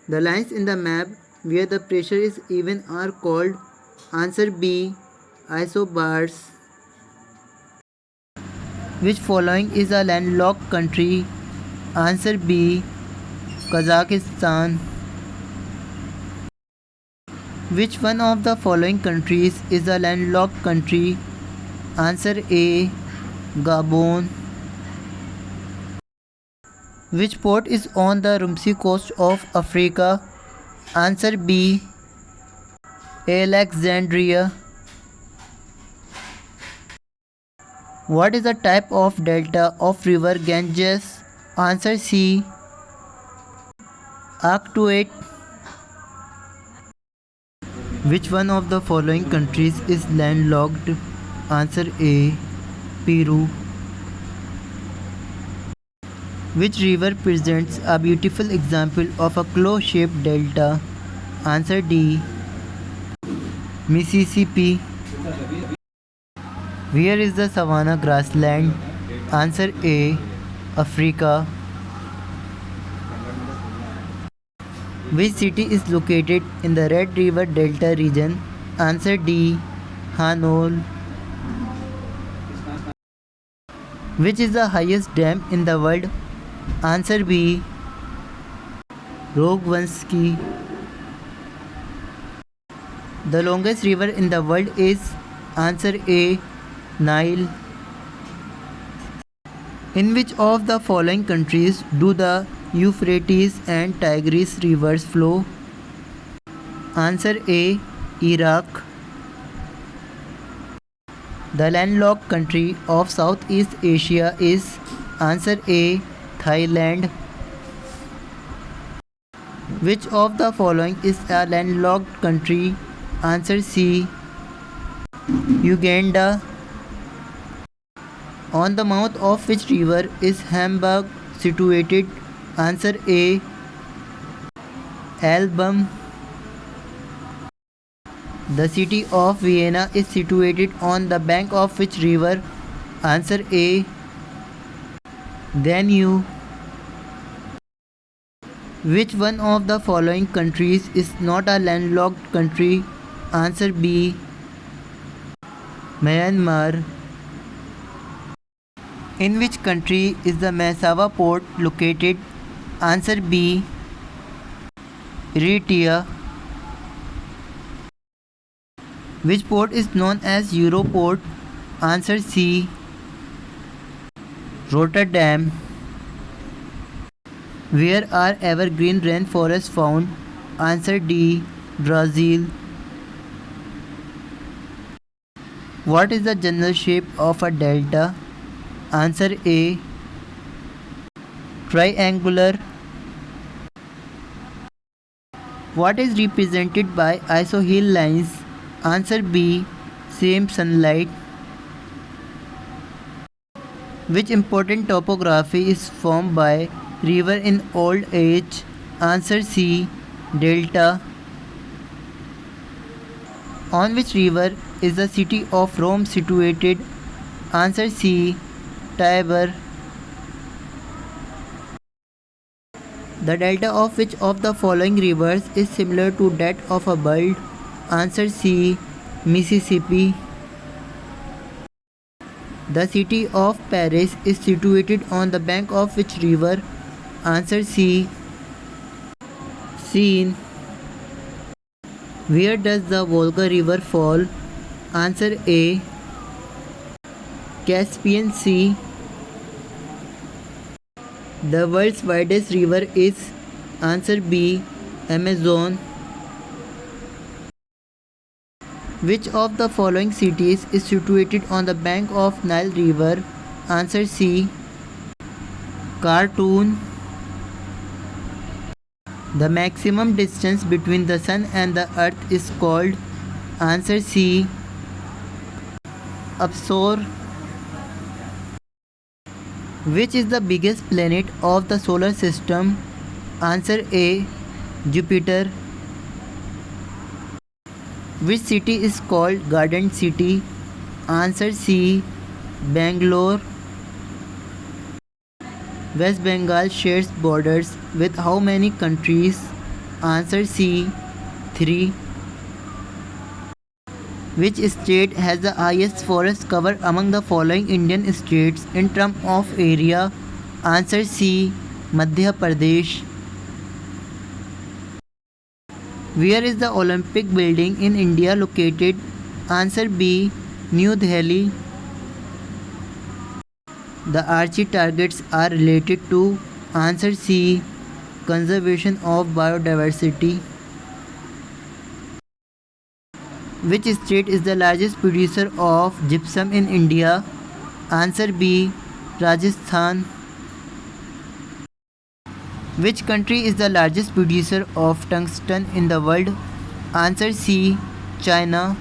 The lines in the map where the pressure is even are called answer B isobars. Which following is a landlocked country? Answer B Kazakhstan. Which one of the following countries is a landlocked country? Answer A Gabon. Which port is on the Rumsi coast of Africa? Answer B Alexandria. What is the type of delta of river Ganges? Answer C Arctuate. Which one of the following countries is landlocked? Answer A Peru. Which river presents a beautiful example of a claw-shaped delta? Answer D Mississippi. Where is the Savannah grassland? Answer A Africa. Which city is located in the Red River Delta region? Answer D Hanoi. Which is the highest dam in the world? Answer B Rogvansky. The longest river in the world is? Answer A Nile. In which of the following countries do the Euphrates and Tigris rivers flow? Answer A Iraq. The landlocked country of Southeast Asia is? Answer A Thailand. Which of the following is a landlocked country? Answer C Uganda. On the mouth of which river is Hamburg situated? Answer A Elbe. The city of Vienna is situated on the bank of which river? Answer A Danube. Which one of the following countries is not a landlocked country? Answer B Myanmar. In which country is the Massawa port located? Answer B Eritrea. Which port is known as Europort? Answer C Rotterdam. Where are evergreen rainforests found? Answer D Brazil. What is the general shape of a delta? Answer A triangular. What is represented by isohel lines? Answer B same sunlight. Which important topography is formed by river in old age? Answer C delta. On which river is the city of Rome situated? Answer C Tiber. The delta of which of the following rivers is similar to that of a bird? Answer C Mississippi. The city of Paris is situated on the bank of which river? Answer C Seine. Where does the Volga river fall? Answer A Caspian Sea. The world's widest river is? Answer B Amazon. Which of the following cities is situated on the bank of Nile River? Answer C Khartoum. The maximum distance between the Sun and the Earth is called? Answer C Absor. Which is the biggest planet of the solar system? Answer A Jupiter. Which city is called Garden City? Answer C Bangalore. West Bengal shares borders with how many countries? Answer C. 3. Which state has the highest forest cover among the following Indian states in terms of area? Answer C. Madhya Pradesh. Where is the Olympic building in India located? Answer B. New Delhi. The Archie targets are related to? Answer C. Conservation of biodiversity. Which state is the largest producer of gypsum in India? Answer B. Rajasthan. Which country is the largest producer of tungsten in the world? Answer C. China.